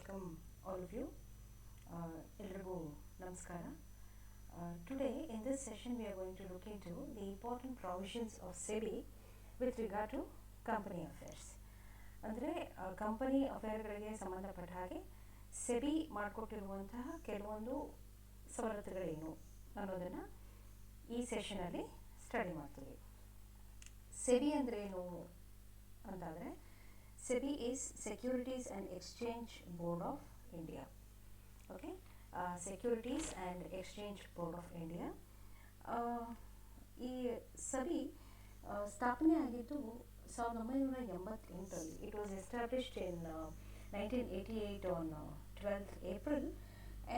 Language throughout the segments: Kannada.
welcome all of you. ಎಲ್ರಿಗೂ ನಮಸ್ಕಾರ. Today in this session we are going to look into the important provisions of SEBI with regard to company affairs. ಅಂದರೆ ಕಂಪನಿ ಅಫೇರ್ಗಳಿಗೆ ಸಂಬಂಧಪಟ್ಟ ಹಾಗೆ ಸೆಬಿ ಮಾಡಿಕೊಟ್ಟಿರುವಂತಹ ಕೆಲವೊಂದು ಸವಲತ್ತುಗಳೇನು ಅನ್ನೋದನ್ನು ಈ ಸೆಷನಲ್ಲಿ ಸ್ಟಡಿ ಮಾಡ್ತೀವಿ. ಸೆಬಿ ಅಂದರೆ ಏನು ಅಂತಾದರೆ SEBI is Securities and Exchange Board of India. Okay, Securities and Exchange Board of India. ಈ SEBI ಸ್ಥಾಪನೆ ಆಗಿದ್ದು 1988. It was established in 1988 on 12th April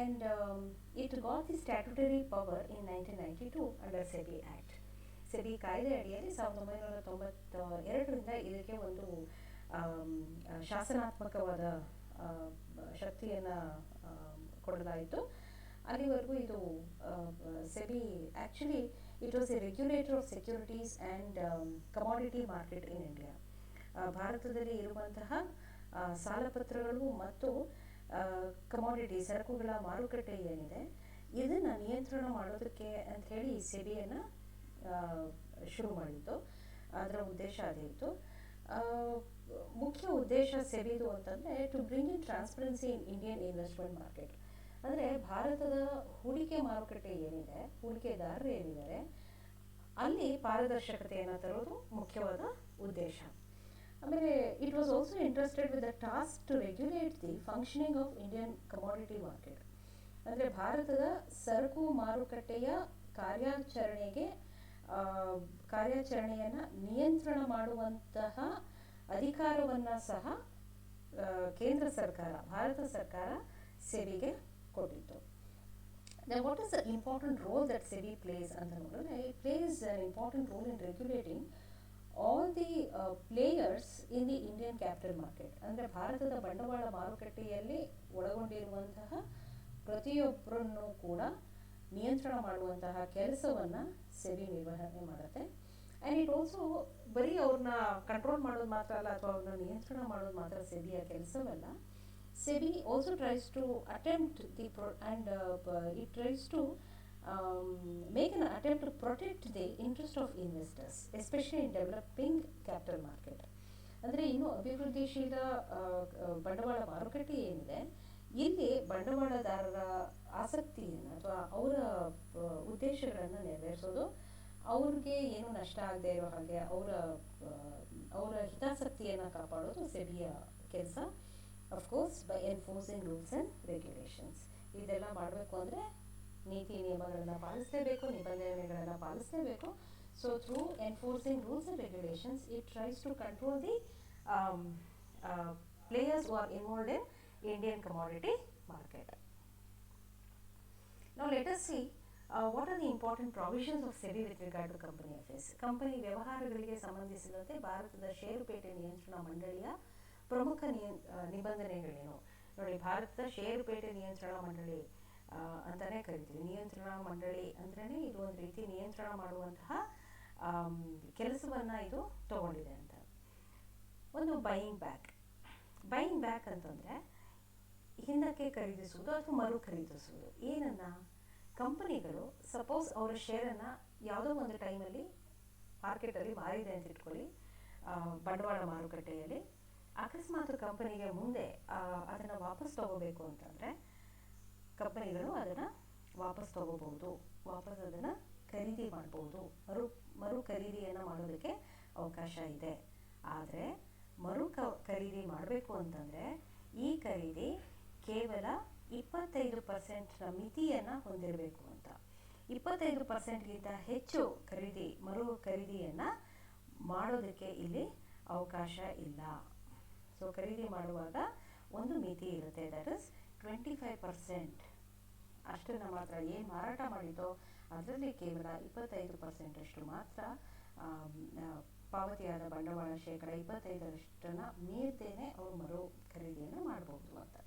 and it got the statutory power in 1992 under SEBI Act. SEBI ಕಾಯ್ದೆ ಅಡಿಯಲ್ಲಿ 1992ರಿಂದ ಇದಕ್ಕೆ ಒಂದು ಶಾಸನಾತ್ಮಕವಾದ ಶಕ್ತಿಯನ್ನು ಕೊಡಲಾಯಿತು. ಅಲ್ಲಿವರೆಗೂ ಇದು SEBI actually it was A regulator of securities and commodity market in India. ಭಾರತದಲ್ಲಿ ಇರುವಂತಹ ಸಾಲಪತ್ರಗಳು ಮತ್ತು ಕಮಾಡಿಟಿ ಸರಕುಗಳ ಮಾರುಕಟ್ಟೆ ಏನಿದೆ ಇದನ್ನು ನಿಯಂತ್ರಣ ಮಾಡೋದಕ್ಕೆ ಅಂತ ಹೇಳಿ ಸೆಬಿಯನ್ನು ಶುರು ಮಾಡಿತ್ತು. ಅದರ ಉದ್ದೇಶ ಅದೇ ಇತ್ತು. ಮುಖ್ಯ ಉದ್ದೇಶ ಸೆಬಿದು ಅಂತಂದರೆ to bring in transparency in Indian investment market. ಅಂದರೆ ಭಾರತದ ಹೂಡಿಕೆ ಮಾರುಕಟ್ಟೆ ಏನಿದೆ, ಹೂಡಿಕೆದಾರರು ಏನಿದ್ದಾರೆ ಅಲ್ಲಿ ಪಾರದರ್ಶಕತೆಯನ್ನು ತರೋದು ಮುಖ್ಯವಾದ ಉದ್ದೇಶ. ಆಮೇಲೆ it was also interested with the task to regulate the functioning of Indian commodity market. ಅಂದರೆ ಭಾರತದ ಸರಕು ಮಾರುಕಟ್ಟೆಯ ಕಾರ್ಯಾಚರಣೆಯನ್ನು ನಿಯಂತ್ರಣ ಮಾಡುವಂತಹ ಅಧಿಕಾರವನ್ನು ಸಹ ಕೇಂದ್ರ ಸರ್ಕಾರ, ಭಾರತ ಸರ್ಕಾರ ಸೆಬಿಗೆ ಕೊಟ್ಟಿತ್ತು. Then what is the important role that SEBI plays ಅಂತ ನೋಡಿದ್ರೆ it plays an important role in regulating all the players in the Indian capital market. ಅಂದರೆ ಭಾರತದ ಬಂಡವಾಳ ಮಾರುಕಟ್ಟೆಯಲ್ಲಿ ಒಳಗೊಂಡಿರುವಂತಹ ಪ್ರತಿಯೊಬ್ಬರನ್ನು ಕೂಡ ನಿಯಂತ್ರಣ ಮಾಡುವಂತಹ ಕೆಲಸವನ್ನು ಸೆಬಿ ನಿರ್ವಹಣೆ ಮಾಡುತ್ತೆ. ಆ್ಯಂಡ್ ಇಟ್ ಆಲ್ಸೋ ಬರೀ ಅವ್ರನ್ನ ಕಂಟ್ರೋಲ್ ಮಾಡೋದು ಮಾತ್ರ ಅಲ್ಲ ಅಥವಾ ಅವ್ರನ್ನ ನಿಯಂತ್ರಣ ಮಾಡೋದು ಮಾತ್ರ ಸೆಬಿಯ ಕೆಲಸವಲ್ಲ. SEBI also tries to attempt it tries to make an attempt to protect the interest of investors especially in developing capital market. ಅಂದರೆ ಇನ್ನು ಅಭಿವೃದ್ಧಿಶೀಲ ಬಂಡವಾಳ ಮಾರುಕಟ್ಟೆ ಏನಿದೆ ಇಲ್ಲಿ ಬಂಡವಾಳದಾರರ ಆಸಕ್ತಿಯನ್ನು ಅಥವಾ ಅವರ ಉದ್ದೇಶಗಳನ್ನು ನೆರವೇರಿಸೋದು, ಅವ್ರಿಗೆ ಏನು ನಷ್ಟ ಆಗದೆ ಇರೋ ಹಾಗೆ ಅವರ ಹಿತಾಸಕ್ತಿಯನ್ನು ಕಾಪಾಡೋದು ಸೆಬಿಯ ಕೆಲಸ. Of course by enforcing rules and regulations. ಇದೆಲ್ಲ ಮಾಡಬೇಕು ಅಂದರೆ ನೀತಿ ನಿಯಮಗಳನ್ನು ಪಾಲಿಸಲೇಬೇಕು, ನಿಬಂಧನೆಗಳನ್ನು ಪಾಲಿಸಲೇಬೇಕು. So through enforcing rules and regulations it tries to control the players who are involved in Indian commodity market. Now let us see what are the important provisions of SEBI with regard to company affairs. Company ವ್ಯವಹಾರಗಳಿಗೆ ಸಂಬಂಧಿಸಿದಂತೆ ಭಾರತದ ಷೇರುಪೇಟೆ ನಿಯಂತ್ರಣ ಮಂಡಳಿಯ ಪ್ರಮುಖ ನಿಬಂಧನೆಗಳೇನು ನೋಡಿ. ಭಾರತದ ಷೇರುಪೇಟೆ ನಿಯಂತ್ರಣ ಮಂಡಳಿ ಅಂತಲೇ ಕರಿತೀವಿ. ನಿಯಂತ್ರಣ ಮಂಡಳಿ ಅಂದ್ರೇ ಇದು ಒಂದು ರೀತಿ ನಿಯಂತ್ರಣ ಮಾಡುವಂತಹ ಕೆಲಸವನ್ನು ಇದು ತಗೊಂಡಿದೆ ಅಂತ. ಒಂದು ಬೈಯಿಂಗ್ ಬ್ಯಾಕ್ ಅಂತಂದರೆ ಹಿಂದಕ್ಕೆ ಖರೀದಿಸುವುದು ಅಥವಾ ಮರು ಖರೀದಿಸುವುದು. ಏನನ್ನ ಕಂಪನಿಗಳು ಸಪೋಸ್ ಅವರ ಶೇರನ್ನು ಯಾವುದೋ ಒಂದು ಟೈಮಲ್ಲಿ ಮಾರ್ಕೆಟಲ್ಲಿ ಮಾರಿದೆ ಅಂತ ಇಟ್ಕೊಳ್ಳಿ, ಬಂಡವಾಳ ಮಾರುಕಟ್ಟೆಯಲ್ಲಿ. ಅಕಸ್ಮಾತ್ ಕಂಪನಿಗೆ ಮುಂದೆ ಅದನ್ನು ವಾಪಸ್ ತಗೋಬೇಕು ಅಂತಂದರೆ ಕಂಪನಿಗಳು ಅದನ್ನು ವಾಪಸ್ ತಗೋಬಹುದು, ವಾಪಸ್ ಅದನ್ನು ಖರೀದಿ ಮಾಡ್ಬೋದು, ಮರು ಖರೀದಿಯನ್ನು ಮಾಡೋದಕ್ಕೆ ಅವಕಾಶ ಇದೆ. ಆದರೆ ಖರೀದಿ ಮಾಡಬೇಕು ಅಂತಂದರೆ ಈ ಖರೀದಿ ಕೇವಲ 25% ಮಿತಿಯನ್ನು ಹೊಂದಿರಬೇಕು ಅಂತ. 25%ಗಿಂತ ಹೆಚ್ಚು ಮರು ಖರೀದಿಯನ್ನು ಮಾಡೋದಕ್ಕೆ ಇಲ್ಲಿ ಅವಕಾಶ ಇಲ್ಲ. ಸೊ ಖರೀದಿ ಮಾಡುವಾಗ ಒಂದು ಮಿತಿ ಇರುತ್ತೆ, ದಟ್ ಇಸ್ 25%. ಅಷ್ಟನ್ನು ಮಾತ್ರ ಏನು ಮಾರಾಟ ಮಾಡಿದೋ ಅದರಲ್ಲಿ ಕೇವಲ 25% ಮಾತ್ರ ಪಾವತಿಯಾದ ಬಂಡವಾಳ ಶೇಕಡ 25% ಮೀರ್ದೇನೆ ಅವರು ಮರು ಖರೀದಿಯನ್ನು ಮಾಡಬಹುದು ಅಂತ.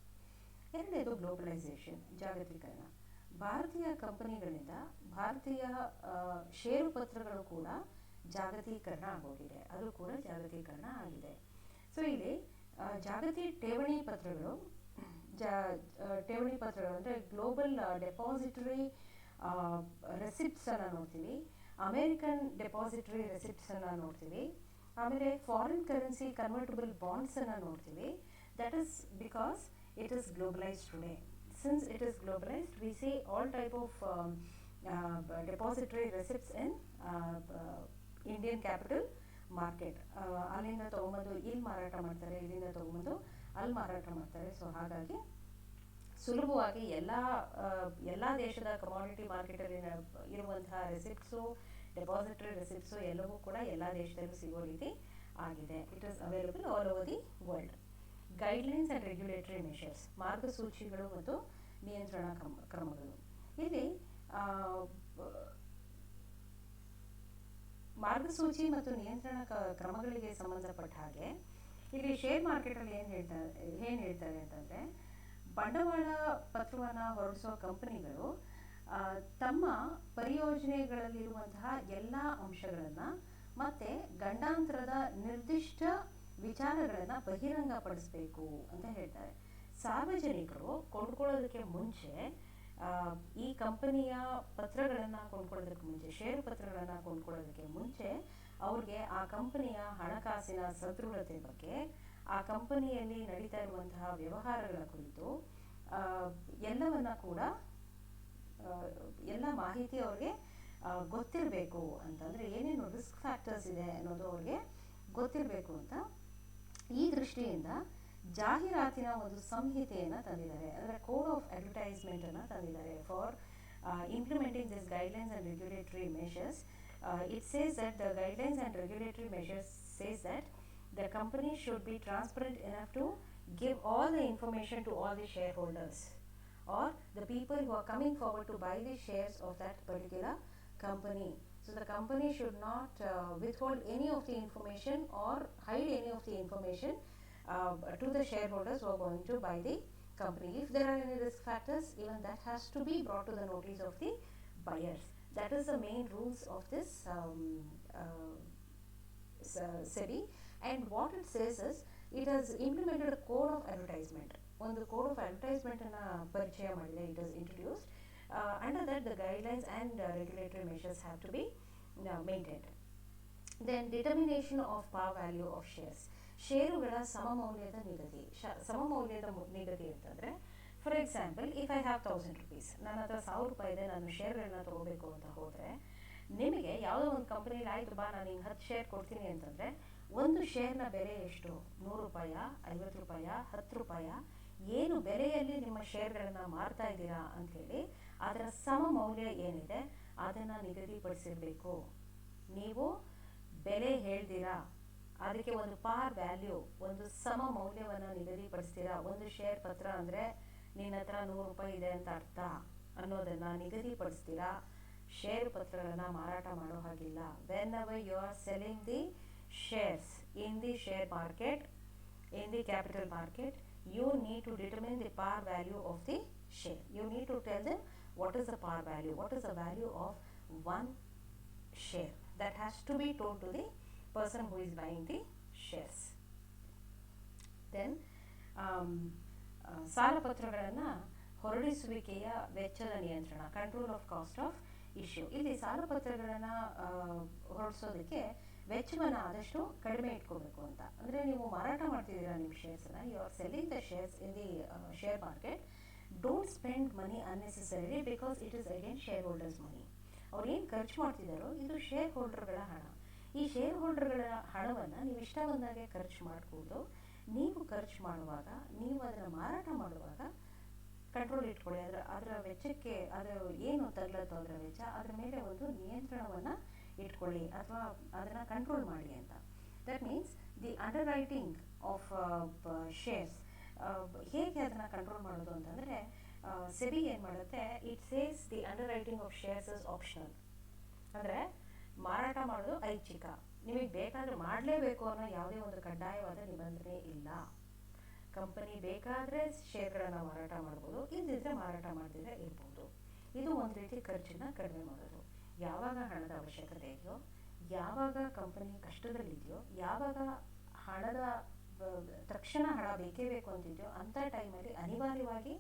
ಎರಡನೇದು ಗ್ಲೋಬಲೈಸೇಷನ್, ಜಾಗತೀಕರಣ. ಭಾರತೀಯ ಕಂಪನಿಗಳಿಂದ ಭಾರತೀಯ ಷೇರುಪತ್ರಗಳು ಕೂಡ ಜಾಗತೀಕರಣ ಆಗೋಗಿದೆ, ಅದು ಕೂಡ ಜಾಗತೀಕರಣ ಆಗಿದೆ. ಸೊ ಇಲ್ಲಿ ಜಾಗತಿಕ ಠೇವಣಿ ಪತ್ರಗಳು ಠೇವಣಿ ಪತ್ರಗಳು ಅಂದರೆ ಗ್ಲೋಬಲ್ ಡೆಪಾಸಿಟರಿ ರೆಸಿಪ್ಟ್ಸನ್ನು ನೋಡ್ತೀವಿ, ಅಮೇರಿಕನ್ ಡೆಪಾಸಿಟರಿ ರೆಸಿಪ್ಟ್ಸನ್ನು ನೋಡ್ತೀವಿ, ಆಮೇಲೆ ಫಾರಿನ್ ಕರೆನ್ಸಿ ಕನ್ವರ್ಟಬಲ್ ಬಾಂಡ್ಸನ್ನು ನೋಡ್ತೀವಿ. That is because it is globalised today. Since it is globalised, we see all type of depository receipts in Indian capital market. ಅಲ್ಲಿಂದ ತೊಗೊಂಬಂದು ಇಲ್ಲಿ ಮಾರಾಟ ಮಾಡ್ತಾರೆ, ಇಲ್ಲಿಂದ ತೊಗೊಂಬಂದು ಅಲ್ಲಿ ಮಾರಾಟ ಮಾಡ್ತಾರೆ. ಸೊ ಹಾಗಾಗಿ ಸುಲಭವಾಗಿ ಎಲ್ಲ ದೇಶದ ಕಮಾಡಿಟಿ ಮಾರ್ಕೆಟಲ್ಲಿ ಇರುವಂತಹ ರೆಸಿಪ್ಟ್ಸು, ಡೆಪಾಸಿಟರಿ ರೆಸಿಪ್ಟ್ಸು ಎಲ್ಲವೂ ಕೂಡ ಎಲ್ಲ ದೇಶದಲ್ಲೂ ಸಿಗೋ ರೀತಿ ಆಗಿದೆ. It is available all over the world. Guidelines and regulatory measures, ಮಾರ್ಗಸೂಚಿಗಳು ಮತ್ತು ನಿಯಂತ್ರಣ ಕ್ರಮಗಳು. ಇಲ್ಲಿ ಮಾರ್ಗಸೂಚಿ ಮತ್ತು ನಿಯಂತ್ರಣ ಕ್ರಮಗಳಿಗೆ ಸಂಬಂಧಪಟ್ಟ ಹಾಗೆ ಇಲ್ಲಿ ಶೇರ್ ಮಾರ್ಕೆಟಲ್ಲಿ ಏನು ಹೇಳ್ತಾರೆ ಅಂತಂದರೆ, ಬಂಡವಾಳ ಪತ್ರವನ್ನು ಹೊರಡಿಸೋ ಕಂಪನಿಗಳು ತಮ್ಮ ಪರಿಯೋಜನೆಗಳಲ್ಲಿರುವಂತಹ ಎಲ್ಲ ಅಂಶಗಳನ್ನು ಮತ್ತು ಗಂಡಾಂತರದ ನಿರ್ದಿಷ್ಟ ವಿಚಾರಗಳನ್ನು ಬಹಿರಂಗಪಡಿಸಬೇಕು ಅಂತ ಹೇಳ್ತಾರೆ. ಸಾರ್ವಜನಿಕರು ಕೊಂಡ್ಕೊಳ್ಳೋದಕ್ಕೆ ಮುಂಚೆ ಈ ಕಂಪನಿಯ ಪತ್ರಗಳನ್ನು ಕೊಂಡ್ಕೊಳ್ಳೋದಕ್ಕೆ ಮುಂಚೆ, ಷೇರು ಪತ್ರಗಳನ್ನು ಕೊಂಡ್ಕೊಳ್ಳೋದಕ್ಕೆ ಮುಂಚೆ ಅವ್ರಿಗೆ ಆ ಕಂಪನಿಯ ಹಣಕಾಸಿನ ಸದೃಢತೆ ಬಗ್ಗೆ, ಆ ಕಂಪನಿಯಲ್ಲಿ ನಡೀತಾ ಇರುವಂತಹ ವ್ಯವಹಾರಗಳ ಕುರಿತು ಎಲ್ಲವನ್ನ ಕೂಡ ಎಲ್ಲ ಮಾಹಿತಿ ಅವ್ರಿಗೆ ಗೊತ್ತಿರಬೇಕು ಅಂತಂದರೆ ಏನೇನು ರಿಸ್ಕ್ ಫ್ಯಾಕ್ಟರ್ಸ್ ಇದೆ ಅನ್ನೋದು ಅವ್ರಿಗೆ ಗೊತ್ತಿರಬೇಕು ಅಂತ ಈ ದೃಷ್ಟಿಯಿಂದ ಜಾಹೀರಾತಿನ ಒಂದು ಸಂಹಿತೆಯನ್ನು ತಂದಿದ್ದಾರೆ. ಅಂದರೆ ಕೋಡ್ ಆಫ್ ಅಡ್ವರ್ಟೈಸ್ಮೆಂಟನ್ನು ತಂದಿದ್ದಾರೆ for implementing this guidelines and regulatory measures. It says that the guidelines and regulatory measures says that the company should be transparent enough to give all the information to all the shareholders or the people who are coming forward to buy the shares of that particular company. So the company should not withhold any of the information or hide any of the information to the shareholders who are going to buy the company. If there are any risk factors, even that has to be brought to the notice of the buyers. That is the main rules of this SEBI. And what it says is, it has implemented a code of advertisement. On the code of advertisement ಪರಿಚಯ ಮಾಡಿದೆ, it is introduced. Under that, the guidelines and regulatory measures have to be maintained. Then determination of par value of shares. ಷೇರುಗಳ ಸಮಮೌಲ್ಯದ ನಿಗದಿ ಅಂತಂದರೆ, for example, if I have 1000 rupees, ನನ್ನ ಹತ್ರ 1000 ರೂಪಾಯಿ ಇದೆ, ನಾನು ಶೇರ್ಗಳನ್ನ ತೊಗೋಬೇಕು ಅಂತ ಹೋದರೆ, ನಿಮಗೆ ಯಾವುದೋ ಒಂದು ಕಂಪನಿಲಿ ಆಯಿತು ಬಾ ನಾನು ಹಿಂಗೆ 10 ಶೇರ್ ಕೊಡ್ತೀನಿ ಅಂತಂದರೆ, ಒಂದು ಶೇರ್ನ ಬೆಲೆ ಎಷ್ಟು? 100 ರೂಪಾಯ, 50 ರೂಪಾಯ, 10 ರೂಪಾಯ, ಏನು ಬೆಲೆಯಲ್ಲಿ ನಿಮ್ಮ ಶೇರ್ಗಳನ್ನು ಮಾರ್ತಾ ಇದ್ದೀರಾ ಅಂಥೇಳಿ ಅದರ ಸಮಮೌಲ್ಯ ಏನಿದೆ ಅದನ್ನು ನಿಗದಿಪಡಿಸಿರಬೇಕು. ನೀವು ಬೆಲೆ ಹೇಳ್ತೀರಾ, ಅದಕ್ಕೆ ಒಂದು ಪಾರ್ ವ್ಯಾಲ್ಯೂ, ಒಂದು ಸಮ ಮೌಲ್ಯವನ್ನು ನಿಗದಿಪಡಿಸ್ತೀರಾ. ಒಂದು ಶೇರ್ ಪತ್ರ ಅಂದರೆ ನಿನ್ನ ಹತ್ರ 100 ರೂಪಾಯಿ ಇದೆ ಅಂತ ಅರ್ಥ ಅನ್ನೋದನ್ನು ನಿಗದಿಪಡಿಸ್ತೀರಾ. ಶೇರು ಪತ್ರಗಳನ್ನು ಮಾರಾಟ ಮಾಡೋ ಹಾಗಿಲ್ಲ. Whenever you are selling the shares in the share market, in the capital market, you need to determine the par value of the share. You need to tell them what is the par value, what is the value of one share. That has to be told to the person who is buying the shares. Then ಸಾಲ ಪತ್ರಗಳನ್ನು ಹೊರಡಿಸುವಿಕೆಯ ವೆಚ್ಚದ ನಿಯಂತ್ರಣ, control of cost of issue. ಇಲ್ಲಿ ಸಾಲ ಪತ್ರಗಳನ್ನು ಹೊರಡಿಸೋದಕ್ಕೆ ವೆಚ್ಚವನ್ನು ಆದಷ್ಟು ಕಡಿಮೆ ಇಟ್ಕೋಬೇಕು ಅಂತ. ಅಂದರೆ ನೀವು ಮಾರಾಟ ಮಾಡ್ತಿದ್ದೀರಾ ನಿಮ್ಮ ಶೇರ್ಸನ್ನು, you are selling the shares in the share market, don't spend money unnecessarily because it is again shareholders money. ಅವ್ರು ಏನು ಖರ್ಚು ಮಾಡ್ತಿದ್ದಾರೋ ಇದು ಶೇರ್ ಹೋಲ್ಡರ್ಗಳ ಹಣ. ಈ ಶೇರ್ ಹೋಲ್ಡರ್ಗಳ ಹಣವನ್ನು ನೀವು ಇಷ್ಟ ಬಂದಾಗೆ ಖರ್ಚು ಮಾಡ್ಬೋದು. ನೀವು ಖರ್ಚು ಮಾಡುವಾಗ, ನೀವು ಅದನ್ನು ಮಾರಾಟ ಮಾಡುವಾಗ ಕಂಟ್ರೋಲ್ ಇಟ್ಕೊಳ್ಳಿ. ಅದರ ವೆಚ್ಚಕ್ಕೆ, ಅದರ ಏನು ತಗಲತ್ತೋ ಅದರ ವೆಚ್ಚ, ಅದರ ಮೇಲೆ ಒಂದು ನಿಯಂತ್ರಣವನ್ನು ಇಟ್ಕೊಳ್ಳಿ ಅಥವಾ ಅದನ್ನು ಕಂಟ್ರೋಲ್ ಮಾಡಿ ಅಂತ. That means the under writing of shares, ಹೇಗೆ ಅದನ್ನು ಕಂಟ್ರೋಲ್ ಮಾಡೋದು ಅಂತಂದರೆ, ಸೆಬಿ ಏನು ಮಾಡುತ್ತೆ, it says the under writing of shares is optional. ಅಂದರೆ ಮಾರಾಟ ಮಾಡೋದು ಐಚ್ಛಿಕ, ನಿಮಗೆ ಬೇಕಾದರೆ ಮಾಡಲೇಬೇಕು ಅನ್ನೋ ಯಾವುದೇ ಒಂದು ಕಡ್ಡಾಯವಾದ ನಿಬಂಧನೆ ಇಲ್ಲ. ಕಂಪನಿ ಬೇಕಾದರೆ ಶೇರ್ಗಳನ್ನು ಮಾರಾಟ ಮಾಡ್ಬೋದು, ಇಲ್ಲದಿದ್ದರೆ ಮಾರಾಟ ಮಾಡದಿದ್ರೆ ಇರ್ಬೋದು. ಇದು ಒಂದು ರೀತಿ ಖರ್ಚನ್ನು ಕಡಿಮೆ ಮಾಡೋದು. ಯಾವಾಗ ಹಣದ ಅವಶ್ಯಕತೆ ಇದೆಯೋ, ಯಾವಾಗ ಕಂಪನಿ ಕಷ್ಟದಲ್ಲಿದೆಯೋ, ಯಾವಾಗ ಹಣದ ತಕ್ಷಣ ಹಣ ಬೇಕೇ ಬೇಕು ಅಂತಿದೆಯೋ ಅಂಥ ಟೈಮಲ್ಲಿ ಅನಿವಾರ್ಯವಾಗಿ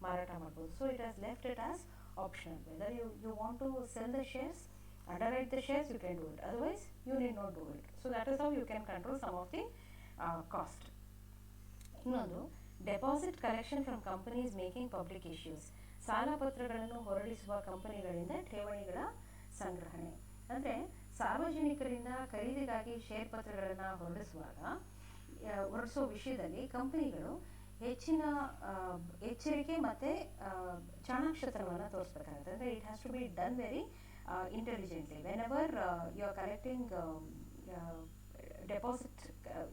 ಮಾರಾಟ ಮಾಡ್ಬೋದು. So it has left it as optional. Whether you want to sell the shares, underwrite the shares, you can do it, otherwise you need not do it. So that is how you can control some of the cost. ಇನ್ನೊಂದು, deposit collection from companies making public issues. ಸಾಲ ಪತ್ರಗಳನ್ನು ಹೊರಡಿಸುವ ಕಂಪನಿಗಳಿಂದ ಠೇವಣಿಗಳ ಸಂಗ್ರಹಣೆ. ಅಂದರೆ ಸಾರ್ವಜನಿಕರಿಂದ ಖರೀದಿಗಾಗಿ ಷೇರ್ ಪತ್ರಗಳನ್ನು ಹೊರಡಿಸೋ ವಿಷಯದಲ್ಲಿ ಕಂಪನಿಗಳು ಹೆಚ್ಚಿನ ಎಚ್ಚರಿಕೆ ಮತ್ತು ಚಾಣಾಕ್ಷತನವನ್ನು ತೋರಿಸ್ಬೇಕಾಗುತ್ತೆ. ಅಂದರೆ it has to be done very intelligently. Whenever you are collecting deposit,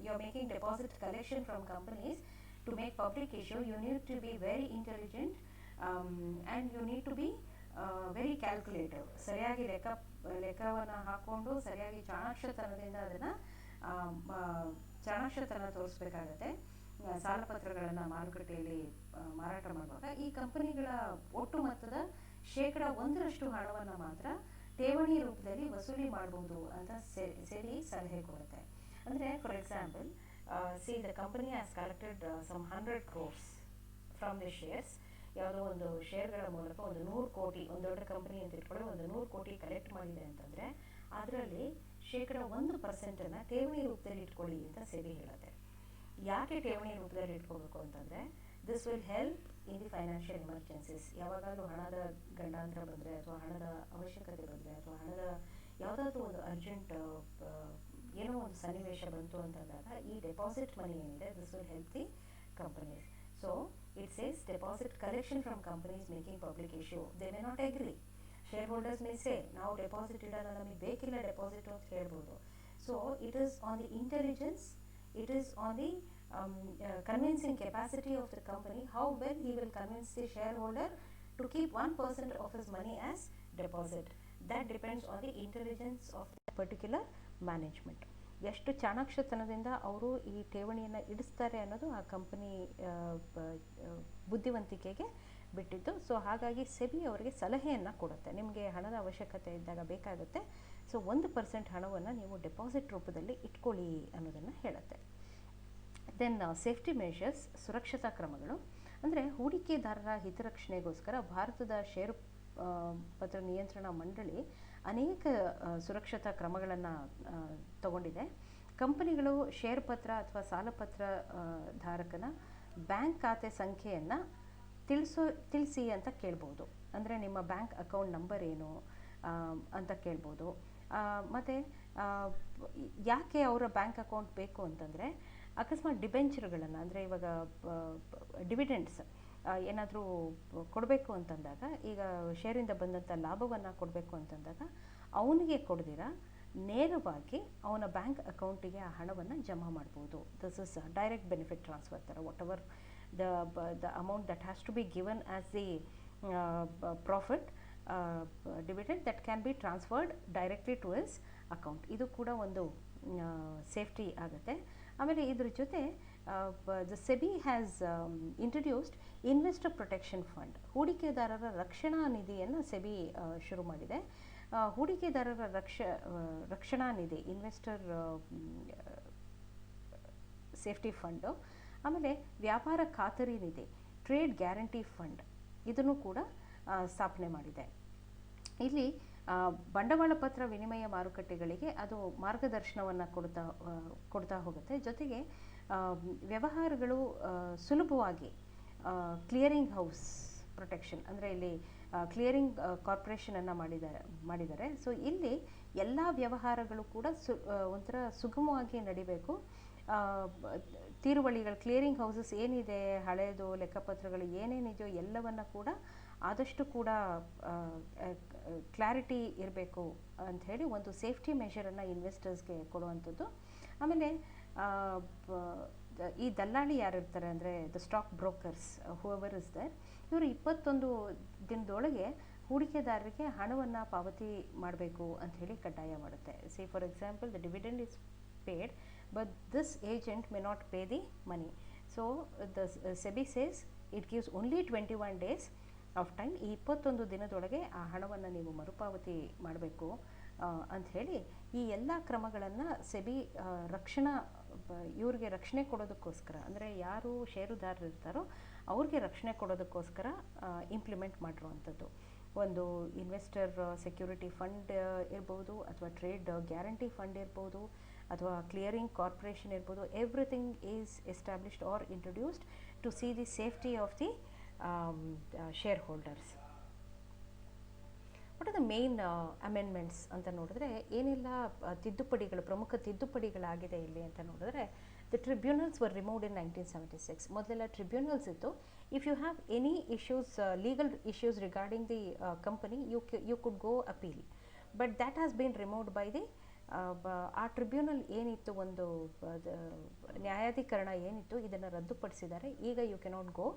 you are making deposit collection from companies to make public issue, you need to be very intelligent, and you need to be very calculative. ಸರಿಯಾಗಿ ಲೆಕ್ಕವನ್ನು ಹಾಕ್ಕೊಂಡು ಸರಿಯಾಗಿ ಚಾಣಾಕ್ಷತನದಿಂದ ಅದನ್ನು ಚಾಣಾಕ್ಷತನ ತೋರಿಸ್ಬೇಕಾಗತ್ತೆ. ಸಾಲ ಪತ್ರಗಳನ್ನು ಮಾರುಕಟ್ಟೆಯಲ್ಲಿ ಮಾರಾಟ ಮಾಡುವಾಗ ಈ ಕಂಪನಿಗಳ ಒಟ್ಟು ಮೊತ್ತದ 1% ಹಣವನ್ನು ಮಾತ್ರ ಠೇವಣಿ ರೂಪದಲ್ಲಿ ವಸೂಲಿ ಮಾಡಬಹುದು ಅಂತ ಸೆಬಿ ಸಲಹೆ ಕೊಡುತ್ತೆ. ಅಂದರೆ for example, see the company has collected some 100 crores from the shares. ಯಾವುದೋ ಒಂದು ಶೇರ್ಗಳ ಮೂಲಕ ಒಂದು 100 ಕೋಟಿ, ಒಂದು ದೊಡ್ಡ ಕಂಪನಿ ಅಂತ ಇಟ್ಕೊಳ್ಳಿ, ಒಂದು 100 ಕೋಟಿ ಕಲೆಕ್ಟ್ ಮಾಡಿದೆ ಅಂತಂದರೆ ಅದರಲ್ಲಿ 1% ಠೇವಣಿ ರೂಪದಲ್ಲಿ ಇಟ್ಕೊಳ್ಳಿ ಅಂತ ಸೆಬಿ ಹೇಳುತ್ತೆ. ಯಾಕೆ ಠೇವಣಿ ರೂಪದಲ್ಲಿ ಇಟ್ಕೋಬೇಕು ಅಂತಂದರೆ this will help in the financial emergencies. ಯಾವಾಗಾದರೂ ಹಣದ ಗಂಡಾಂತರ ಬಂದರೆ ಅಥವಾ ಹಣದ ಅವಶ್ಯಕತೆ ಬಂದರೆ ಅಥವಾ ಹಣದ ಯಾವುದಾದ್ರೂ ಒಂದು ಅರ್ಜೆಂಟ್ ಏನೋ ಒಂದು ಸನ್ನಿವೇಶ ಬಂತು ಅಂತಂದಾಗ ಈ ಡೆಪಾಸಿಟ್ ಮನಿ ಏನಿದೆ this will help the companies. So it says deposit collection from companies making public issue. They may not agree. Shareholders may say ನಾವು ಡೆಪಾಸಿಟ್ ಇಡೋಲ್ಲ, ನಮಗೆ ಬೇಕಿಲ್ಲ ಡೆಪಾಸಿಟ್ ಅಂತ ಹೇಳ್ಬೋದು. So it is on the intelligence, it is on the convincing capacity of the company, how well he will convince the shareholder to keep 1% of his money as deposit. That depends on the intelligence of that particular management. ಎಷ್ಟು ಚಾಣಾಕ್ಷತನದಿಂದ ಅವರು ಈ ಠೇವಣಿಯನ್ನು ಇಡಿಸ್ತಾರೆ ಅನ್ನೋದು ಆ ಕಂಪನಿ ಬುದ್ಧಿವಂತಿಕೆಗೆ ಬಿಟ್ಟಿದ್ದು. ಸೊ ಹಾಗಾಗಿ ಸೆಬಿ ಅವರಿಗೆ ಸಲಹೆಯನ್ನು ಕೊಡುತ್ತೆ, ನಿಮಗೆ ಹಣದ ಅವಶ್ಯಕತೆ ಇದ್ದಾಗ ಬೇಕಾಗುತ್ತೆ, ಸೊ 1% ಹಣವನ್ನು ನೀವು ಡೆಪಾಸಿಟ್ ರೂಪದಲ್ಲಿ ಇಟ್ಕೊಳ್ಳಿ ಅನ್ನೋದನ್ನು ಹೇಳುತ್ತೆ. ದೆನ್ ಸೇಫ್ಟಿ ಮೆಷರ್ಸ್, ಸುರಕ್ಷತಾ ಕ್ರಮಗಳು. ಅಂದರೆ ಹೂಡಿಕೆದಾರರ ಹಿತರಕ್ಷಣೆಗೋಸ್ಕರ ಭಾರತದ ಷೇರು ಪತ್ರ ನಿಯಂತ್ರಣ ಮಂಡಳಿ ಅನೇಕ ಸುರಕ್ಷತಾ ಕ್ರಮಗಳನ್ನು ತಗೊಂಡಿದೆ. ಕಂಪನಿಗಳು ಷೇರು ಪತ್ರ ಅಥವಾ ಸಾಲಪತ್ರ ಧಾರಕನ ಬ್ಯಾಂಕ್ ಖಾತೆ ಸಂಖ್ಯೆಯನ್ನು ತಿಳಿಸಿ ಅಂತ ಕೇಳ್ಬೋದು. ಅಂದರೆ ನಿಮ್ಮ ಬ್ಯಾಂಕ್ ಅಕೌಂಟ್ ನಂಬರ್ ಏನು ಅಂತ ಕೇಳ್ಬೋದು. ಮತ್ತು ಯಾಕೆ ಅವರ ಬ್ಯಾಂಕ್ ಅಕೌಂಟ್ ಬೇಕು ಅಂತಂದರೆ ಅಕಸ್ಮಾತ್ ಡಿಬೆಂಚರ್ಗಳನ್ನು, ಅಂದರೆ ಇವಾಗ ಡಿವಿಡೆಂಡ್ಸ್ ಏನಾದರೂ ಕೊಡಬೇಕು ಅಂತಂದಾಗ, ಈಗ ಶೇರಿಂದ ಬಂದಂಥ ಲಾಭವನ್ನು ಕೊಡಬೇಕು ಅಂತಂದಾಗ ಅವನಿಗೆ ಕೊಡ್ದಿರ ನೇರವಾಗಿ ಅವನ ಬ್ಯಾಂಕ್ ಅಕೌಂಟಿಗೆ ಆ ಹಣವನ್ನು ಜಮಾ ಮಾಡ್ಬೋದು. This is direct benefit transfer ಥರ. Whatever the amount that has to be given as the profit dividend, that can be transferred directly to his account. ಇದು ಕೂಡ ಒಂದು ಸೇಫ್ಟಿ ಆಗುತ್ತೆ. ಆಮೇಲೆ ಇದ್ರ ಜೊತೆ the SEBI has introduced investor protection fund, ಹೂಡಿಕೆದಾರರ ರಕ್ಷಣಾ ನಿಧಿಯನ್ನು ಸೆಬಿ ಶುರು ಮಾಡಿದೆ. ಹೂಡಿಕೆದಾರರ ರಕ್ಷಣಾ ನಿಧಿ, ಇನ್ವೆಸ್ಟರ್ ಸೇಫ್ಟಿ ಫಂಡು. ಆಮೇಲೆ ವ್ಯಾಪಾರ ಖಾತರಿ ನಿಧಿ, ಟ್ರೇಡ್ ಗ್ಯಾರಂಟಿ ಫಂಡ್, ಇದನ್ನು ಕೂಡ ಸ್ಥಾಪನೆ ಮಾಡಿದೆ. ಇಲ್ಲಿ ಬಂಡವಾಳ ಪತ್ರ ವಿನಿಮಯ ಮಾರುಕಟ್ಟೆಗಳಿಗೆ ಅದು ಮಾರ್ಗದರ್ಶನವನ್ನು ಕೊಡ್ತಾ ಹೋಗುತ್ತೆ. ಜೊತೆಗೆ ವ್ಯವಹಾರಗಳು ಸುಲಭವಾಗಿ ಕ್ಲಿಯರಿಂಗ್ ಹೌಸ್ ಪ್ರೊಟೆಕ್ಷನ್, ಅಂದರೆ ಇಲ್ಲಿ ಕ್ಲಿಯರಿಂಗ್ ಕಾರ್ಪೊರೇಷನನ್ನು ಮಾಡಿದ್ದಾರೆ. ಸೊ ಇಲ್ಲಿ ಎಲ್ಲ ವ್ಯವಹಾರಗಳು ಕೂಡ ಒಂಥರ ಸುಗಮವಾಗಿ ನಡಿಬೇಕು. ತೀರುವಳಿಗಳು, ಕ್ಲಿಯರಿಂಗ್ ಹೌಸಸ್ ಏನಿದೆ, ಹಳೆಯದು ಲೆಕ್ಕಪತ್ರಗಳು ಏನೇನಿದೆಯೋ ಎಲ್ಲವನ್ನು ಕೂಡ ಆದಷ್ಟು ಕೂಡ ಕ್ಲಾರಿಟಿ ಇರಬೇಕು ಅಂಥೇಳಿ ಒಂದು ಸೇಫ್ಟಿ ಮೆಷರನ್ನು ಇನ್ವೆಸ್ಟರ್ಸ್ಗೆ ಕೊಡುವಂಥದ್ದು. ಆಮೇಲೆ ಈ ದಲ್ಲಾಳಿ ಯಾರಿರ್ತಾರೆ, ಅಂದರೆ the stock brokers, whoever is there, ಇವರು 21 ದಿನದೊಳಗೆ ಹೂಡಿಕೆದಾರರಿಗೆ ಹಣವನ್ನು ಪಾವತಿ ಮಾಡಬೇಕು ಅಂಥೇಳಿ ಕಡ್ಡಾಯ ಮಾಡುತ್ತೆ. Say for example, the dividend is paid, but this agent may not pay the money. So the SEBI says it gives only 21 days of time. ಈ 21 ದಿನದೊಳಗೆ ಆ ಹಣವನ್ನು ನೀವು ಮರುಪಾವತಿ ಮಾಡಬೇಕು ಅಂಥೇಳಿ ಈ ಎಲ್ಲ ಕ್ರಮಗಳನ್ನು ಸೆಬಿ ರಕ್ಷಣಾ ಇವ್ರಿಗೆ ರಕ್ಷಣೆ ಕೊಡೋದಕ್ಕೋಸ್ಕರ, ಅಂದರೆ ಯಾರು ಷೇರುದಾರರು ಇರ್ತಾರೋ ಅವ್ರಿಗೆ ರಕ್ಷಣೆ ಕೊಡೋದಕ್ಕೋಸ್ಕರ ಇಂಪ್ಲಿಮೆಂಟ್ ಮಾಡಿರುವಂಥದ್ದು. ಒಂದು ಇನ್ವೆಸ್ಟರ್ ಸೆಕ್ಯೂರಿಟಿ ಫಂಡ್ ಇರ್ಬೋದು, ಅಥವಾ ಟ್ರೇಡ್ ಗ್ಯಾರಂಟಿ ಫಂಡ್ ಇರ್ಬೋದು, ಅಥವಾ ಕ್ಲಿಯರಿಂಗ್ ಕಾರ್ಪೊರೇಷನ್ ಇರ್ಬೋದು. Everything is established or introduced to see the safety of the shareholders. What are the main amendments ಅಂತ ನೋಡಿದ್ರೆ, ಏನೆಲ್ಲ ತಿದ್ದುಪಡಿಗಳು, ಪ್ರಮುಖ ತಿದ್ದುಪಡಿಗಳಾಗಿದೆ ಇಲ್ಲಿ ಅಂತ ನೋಡಿದ್ರೆ, the tribunals were removed in 1976. ಮೊದಲೆಲ್ಲ ಟ್ರಿಬ್ಯುನಲ್ಸ್ ಇತ್ತು. If you have any issues, legal issues regarding the company, you could go appeal. But that has been removed by the ಆ ಟ್ರಿಬ್ಯುನಲ್ ಏನಿತ್ತು, ಒಂದು ನ್ಯಾಯಾಧೀಕರಣ ಏನಿತ್ತು, ಇದನ್ನು ರದ್ದುಪಡಿಸಿದ್ದಾರೆ. ಈಗ you cannot go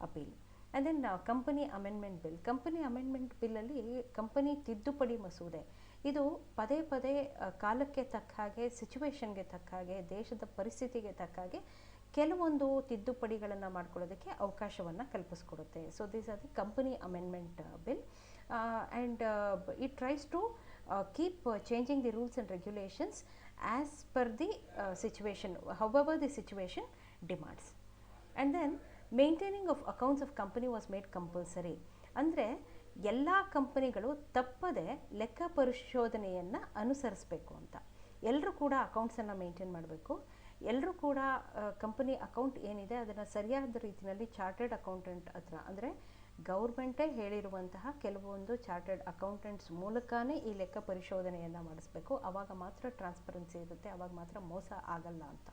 appeal. And then company amendment bill. Company amendment ಬಿಲ್ಲಲ್ಲಿ ಕಂಪನಿ ತಿದ್ದುಪಡಿ ಮಸೂದೆ, ಇದು ಪದೇ ಪದೇ ಕಾಲಕ್ಕೆ ತಕ್ಕ ಹಾಗೆ, ಸಿಚುವೇಶನ್ಗೆ ತಕ್ಕ ಹಾಗೆ, ದೇಶದ ಪರಿಸ್ಥಿತಿಗೆ ತಕ್ಕ ಹಾಗೆ ಕೆಲವೊಂದು ತಿದ್ದುಪಡಿಗಳನ್ನು ಮಾಡ್ಕೊಳ್ಳೋದಕ್ಕೆ ಅವಕಾಶವನ್ನು ಕಲ್ಪಿಸ್ಕೊಡುತ್ತೆ. So this are the company amendment bill. And it tries to keep changing the rules and regulations as per the situation, however the situation demands. And then maintaining of accounts of company was made compulsory. ಅಂದರೆ ಎಲ್ಲ ಕಂಪನಿಗಳು ತಪ್ಪದೆ ಲೆಕ್ಕ ಪರಿಶೋಧನೆಯನ್ನು ಅನುಸರಿಸಬೇಕು ಅಂತ. ಎಲ್ಲರೂ ಕೂಡ ಅಕೌಂಟ್ಸನ್ನು ಮೇಂಟೈನ್ ಮಾಡಬೇಕು. ಎಲ್ಲರೂ ಕೂಡ ಕಂಪನಿ ಅಕೌಂಟ್ ಏನಿದೆ ಅದನ್ನು ಸರಿಯಾದ ರೀತಿಯಲ್ಲಿ ಚಾರ್ಟರ್ಡ್ ಅಕೌಂಟೆಂಟ್ ಹತ್ರ, ಅಂದರೆ ಗೌರ್ಮೆಂಟೇ ಹೇಳಿರುವಂತಹ ಕೆಲವೊಂದು ಚಾರ್ಟರ್ಡ್ ಅಕೌಂಟೆಂಟ್ಸ್ ಮೂಲಕನೇ ಈ ಲೆಕ್ಕ ಪರಿಶೋಧನೆಯನ್ನು ಮಾಡಿಸ್ಬೇಕು. ಆವಾಗ ಮಾತ್ರ ಟ್ರಾನ್ಸ್ಪರೆನ್ಸಿ ಇರುತ್ತೆ, ಆವಾಗ ಮಾತ್ರ ಮೋಸ ಆಗಲ್ಲ ಅಂತ.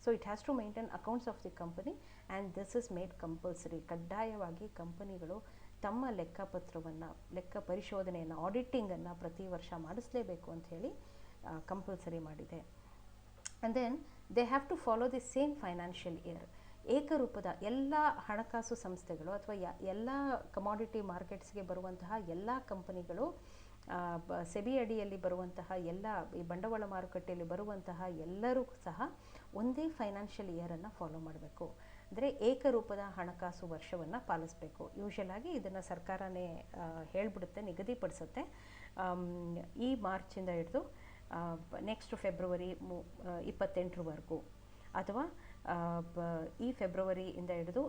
So it has to maintain accounts of the company and this is made compulsory. ಕಡ್ಡಾಯವಾಗಿ ಕಂಪನಿಗಳು ತಮ್ಮ ಲೆಕ್ಕಪತ್ರವನ್ನು, ಲೆಕ್ಕ ಪರಿಶೋಧನೆಯನ್ನು, ಆಡಿಟಿಂಗನ್ನು ಪ್ರತಿ ವರ್ಷ ಮಾಡಿಸಲೇಬೇಕು ಅಂತ ಹೇಳಿ ಕಂಪಲ್ಸರಿ ಮಾಡಿದೆ. And then they have to follow the same financial year. ಏಕರೂಪದ ಎಲ್ಲ ಹಣಕಾಸು ಸಂಸ್ಥೆಗಳು ಅಥವಾ ಎಲ್ಲ ಕಮಾಡಿಟಿ ಮಾರ್ಕೆಟ್ಸ್ಗೆ ಬರುವಂತಹ ಎಲ್ಲ ಕಂಪನಿಗಳು, ಸೆಬಿ ಅಡಿಯಲ್ಲಿ ಬರುವಂತಹ ಎಲ್ಲ ಈ ಬಂಡವಾಳ ಮಾರುಕಟ್ಟೆಯಲ್ಲಿ ಬರುವಂತಹ ಎಲ್ಲರೂ ಸಹ ಒಂದೇ ಫೈನಾನ್ಷಿಯಲ್ ಇಯರನ್ನು ಫಾಲೋ ಮಾಡಬೇಕು. ಅಂದರೆ ಏಕರೂಪದ ಹಣಕಾಸು ವರ್ಷವನ್ನು ಪಾಲಿಸಬೇಕು. ಯೂಶಲಾಗಿ ಇದನ್ನು ಸರ್ಕಾರನೇ ಹೇಳಿಬಿಡುತ್ತೆ, ನಿಗದಿಪಡಿಸುತ್ತೆ. ಈ ಮಾರ್ಚಿಂದ ಹಿಡಿದು ನೆಕ್ಸ್ಟ್ ಫೆಬ್ರವರಿ 28ರವರೆಗೂ, ಅಥವಾ ಈ ಫೆಬ್ರವರಿಯಿಂದ ಹಿಡಿದು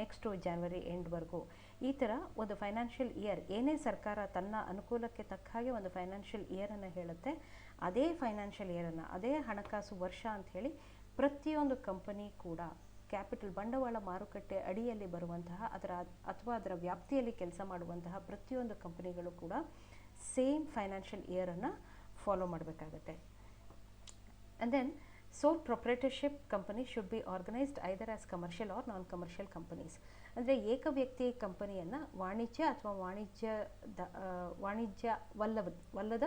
ನೆಕ್ಸ್ಟು ಜಾನ್ವರಿ ಎಂಡ್ವರೆಗೂ, ಈ ಥರ ಒಂದು ಫೈನಾನ್ಷಿಯಲ್ ಇಯರ್, ಏನೇ ಸರ್ಕಾರ ತನ್ನ ಅನುಕೂಲಕ್ಕೆ ತಕ್ಕ ಹಾಗೆ ಒಂದು ಫೈನಾನ್ಷಿಯಲ್ ಇಯರನ್ನು ಹೇಳುತ್ತೆ, ಅದೇ ಫೈನಾನ್ಷಿಯಲ್ ಇಯರನ್ನು, ಅದೇ ಹಣಕಾಸು ವರ್ಷ ಅಂಥೇಳಿ ಪ್ರತಿಯೊಂದು ಕಂಪನಿ ಕೂಡ ಕ್ಯಾಪಿಟಲ್ ಬಂಡವಾಳ ಮಾರುಕಟ್ಟೆ ಅಡಿಯಲ್ಲಿ ಬರುವಂತಹ ಅಥವಾ ಅದರ ವ್ಯಾಪ್ತಿಯಲ್ಲಿ ಕೆಲಸ ಮಾಡುವಂತಹ ಪ್ರತಿಯೊಂದು ಕಂಪನಿಗಳು ಕೂಡ ಸೇಮ್ ಫೈನಾನ್ಷಿಯಲ್ ಇಯರನ್ನು ಫಾಲೋ ಮಾಡಬೇಕಾಗತ್ತೆ. And then sole proprietorship companies should be organized either as commercial or non-commercial companies. ಅಂದರೆ ಏಕವ್ಯಕ್ತಿ ಕಂಪನಿಯನ್ನು ವಾಣಿಜ್ಯ ಅಥವಾ ವಾಣಿಜ್ಯವಲ್ಲದ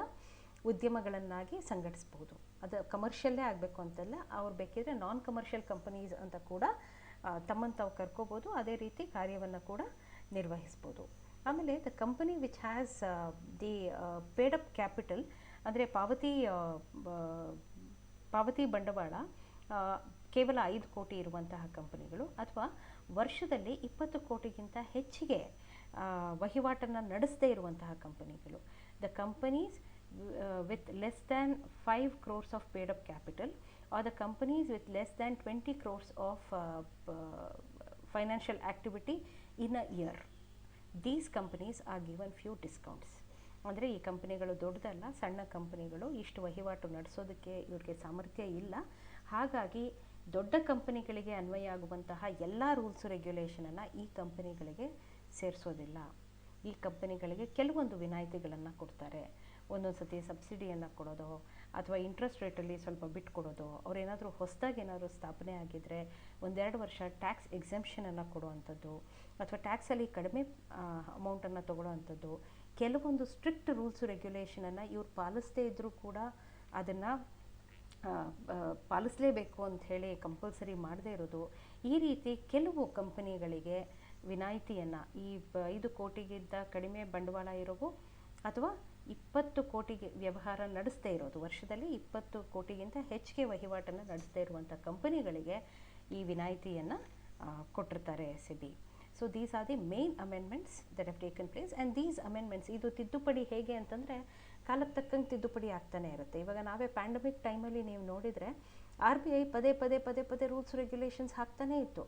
ಉದ್ಯಮಗಳನ್ನಾಗಿ ಸಂಘಟಿಸ್ಬೋದು. ಅದು ಕಮರ್ಷಿಯಲ್ಲೇ ಆಗಬೇಕು ಅಂತಲ್ಲ, ಅವ್ರು ಬೇಕಿದ್ರೆ ನಾನ್ ಕಮರ್ಷಿಯಲ್ ಕಂಪನೀಸ್ ಅಂತ ಕೂಡ ತಮ್ಮನ್ನು ತಾವು ಕರ್ಕೋಬೋದು, ಅದೇ ರೀತಿ ಕಾರ್ಯವನ್ನು ಕೂಡ ನಿರ್ವಹಿಸ್ಬೋದು. ಆಮೇಲೆ the company which has the paid up capital, ಅಂದರೆ ಪಾವತಿ ಬಂಡವಾಳ ಕೇವಲ 5 ಕೋಟಿ ಇರುವಂತಹ ಕಂಪನಿಗಳು, ಅಥವಾ ವರ್ಷದಲ್ಲಿ 20 ಕೋಟಿಗಿಂತ ಹೆಚ್ಚಿಗೆ ವಹಿವಾಟನ್ನು ನಡೆಸದೇ ಇರುವಂತಹ ಕಂಪನಿಗಳು. The companies with less than 5 crores of paid up capital are the companies with less than 20 crores of financial activity in a year. These companies are given few discounts. ಅಂದರೆ ಈ ಕಂಪನಿಗಳು ದೊಡ್ಡದಲ್ಲ, ಸಣ್ಣ ಕಂಪನಿಗಳು, ಇಷ್ಟು ವಹಿವಾಟು ನಡೆಸೋದಕ್ಕೆ ಇವ್ರಿಗೆ ಸಾಮರ್ಥ್ಯ ಇಲ್ಲ. ಹಾಗಾಗಿ ದೊಡ್ಡ ಕಂಪನಿಗಳಿಗೆ ಅನ್ವಯ ಆಗುವಂತಹ ಎಲ್ಲ ರೂಲ್ಸು ರೆಗ್ಯುಲೇಷನನ್ನು ಈ ಕಂಪನಿಗಳಿಗೆ ಸೇರಿಸೋದಿಲ್ಲ. ಈ ಕಂಪನಿಗಳಿಗೆ ಕೆಲವೊಂದು ವಿನಾಯಿತಿಗಳನ್ನು ಕೊಡ್ತಾರೆ. ಒಂದೊಂದು ಸತಿ ಸಬ್ಸಿಡಿಯನ್ನು ಕೊಡೋದು, ಅಥವಾ ಇಂಟ್ರೆಸ್ಟ್ ರೇಟಲ್ಲಿ ಸ್ವಲ್ಪ ಬಿಟ್ಕೊಡೋದು. ಅವರೇನಾದರೂ ಹೊಸದಾಗಿ ಏನಾದರೂ ಸ್ಥಾಪನೆ ಆಗಿದ್ದರೆ 1-2 ವರ್ಷ ಟ್ಯಾಕ್ಸ್ ಎಕ್ಸೆಂಪ್ಷನನ್ನು ಕೊಡುವಂಥದ್ದು, ಅಥವಾ ಟ್ಯಾಕ್ಸಲ್ಲಿ ಕಡಿಮೆ ಅಮೌಂಟನ್ನು ತೊಗೊಳ್ಳೋವಂಥದ್ದು. ಕೆಲವೊಂದು ಸ್ಟ್ರಿಕ್ಟ್ ರೂಲ್ಸು ರೆಗ್ಯುಲೇಷನನ್ನು ಇವ್ರು ಪಾಲಿಸದೇ ಇದ್ದರೂ ಕೂಡ ಅದನ್ನು ಪಾಲಿಸಲೇಬೇಕು ಅಂಥೇಳಿ ಕಂಪಲ್ಸರಿ ಮಾಡದೇ ಇರೋದು. ಈ ರೀತಿ ಕೆಲವು ಕಂಪನಿಗಳಿಗೆ ವಿನಾಯಿತಿಯನ್ನು, ಈ 5 ಕೋಟಿಗಿಂತ ಕಡಿಮೆ ಬಂಡವಾಳ ಇರೋವು ಅಥವಾ 20 ಕೋಟಿಗೆ ವ್ಯವಹಾರ ನಡೆಸದೇ ಇರೋದು, ವರ್ಷದಲ್ಲಿ 20 ಕೋಟಿಗಿಂತ ಹೆಚ್ಚಿಗೆ ವಹಿವಾಟನ್ನು ನಡೆಸದೇ ಇರುವಂಥ ಕಂಪನಿಗಳಿಗೆ ಈ ವಿನಾಯಿತಿಯನ್ನು ಕೊಟ್ಟಿರ್ತಾರೆ SEBI. So these are the main amendments that have taken place. And these amendments, ಇದು ತಿದ್ದುಪಡಿ ಹೇಗೆ ಅಂತಂದರೆ ಕಾಲಕ್ಕೆ ತಕ್ಕಂಗೆ ತಿದ್ದುಪಡಿ ಆಗ್ತಾನೆ ಇರುತ್ತೆ. ಇವಾಗ ನಾವೇ ಪ್ಯಾಂಡಮಿಕ್ ಟೈಮಲ್ಲಿ ನೀವು ನೋಡಿದರೆ ಆರ್ ಬಿ ಐ ಪದೇ ಪದೇ ಪದೇ ಪದೇ ರೂಲ್ಸ್ ರೆಗ್ಯುಲೇಷನ್ಸ್ ಹಾಕ್ತಾನೇ ಇತ್ತು.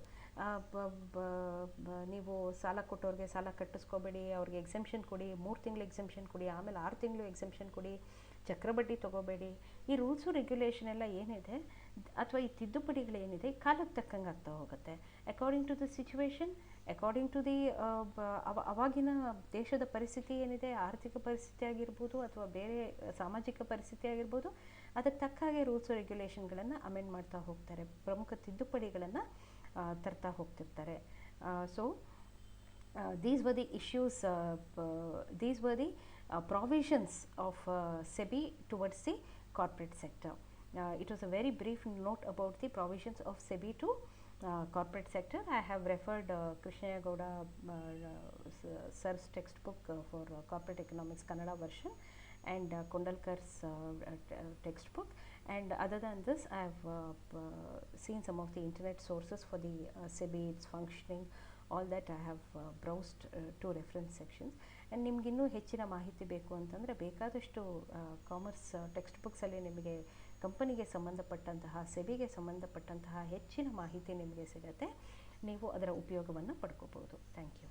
ನೀವು ಸಾಲ ಕೊಟ್ಟವ್ರಿಗೆ ಸಾಲ ಕಟ್ಟಿಸ್ಕೋಬೇಡಿ, ಅವ್ರಿಗೆ ಎಕ್ಸೆಂಪ್ಷನ್ ಕೊಡಿ, 3 ತಿಂಗಳು ಎಕ್ಸೆಂಪ್ಷನ್ ಕೊಡಿ, ಆಮೇಲೆ 6 ತಿಂಗಳು ಎಕ್ಸೆಂಪ್ಷನ್ ಕೊಡಿ, ಚಕ್ರಬಡ್ಡಿ ತೊಗೋಬೇಡಿ. ಈ ರೂಲ್ಸು ರೆಗ್ಯುಲೇಷನ್ ಎಲ್ಲ ಏನಿದೆ ಅಥವಾ ಈ ತಿದ್ದುಪಡಿಗಳೇನಿದೆ ಕಾಲಕ್ಕೆ ತಕ್ಕಂಗೆ ಆಗ್ತಾ ಹೋಗುತ್ತೆ. According to the situation, according to the ಅವಾಗಿನ ದೇಶದ ಪರಿಸ್ಥಿತಿ ಏನಿದೆ, ಆರ್ಥಿಕ ಪರಿಸ್ಥಿತಿ ಆಗಿರ್ಬೋದು ಅಥವಾ ಬೇರೆ ಸಾಮಾಜಿಕ ಪರಿಸ್ಥಿತಿ ಆಗಿರ್ಬೋದು, ಅದಕ್ಕೆ ತಕ್ಕ ಹಾಗೆ ರೂಲ್ಸ್ ರೆಗ್ಯುಲೇಷನ್ಗಳನ್ನು ಅಮೆಂಡ್ ಮಾಡ್ತಾ ಹೋಗ್ತಾರೆ, ಪ್ರಮುಖ ತಿದ್ದುಪಡಿಗಳನ್ನು ತರ್ತಾ ಹೋಗ್ತಿರ್ತಾರೆ. So these were the issues, these were the provisions of SEBI towards the corporate sector. It was a very brief note about the provisions of SEBI to corporate sector. I have referred Krishnaya Gowda sir's textbook for corporate economics Kannada version and Kondalkar's textbook, and other than this I have seen some of the internet sources for the SEBI, its functioning, all that I have browsed to reference sections. and ನಿಮ್ಗೆ ಇನ್ನೂ ಹೆಚ್ಚಿನ ಮಾಹಿತಿ ಬೇಕು ಅಂತಂದರೆ ಬೇಕಾದಷ್ಟು ಕಾಮರ್ಸ್ ಟೆಕ್ಸ್ಟ್ ಬುಕ್ಸಲ್ಲಿ ನಿಮಗೆ ಕಂಪನಿಗೆ ಸಂಬಂಧಪಟ್ಟಂತಹ ಸೆಬಿಗೆ ಸಂಬಂಧಪಟ್ಟಂತಹ ಹೆಚ್ಚಿನ ಮಾಹಿತಿ ನಿಮಗೆ ಸಿಗುತ್ತೆ. ನೀವು ಅದರ ಉಪಯೋಗವನ್ನು ಪಡ್ಕೋಬೋದು. Thank you.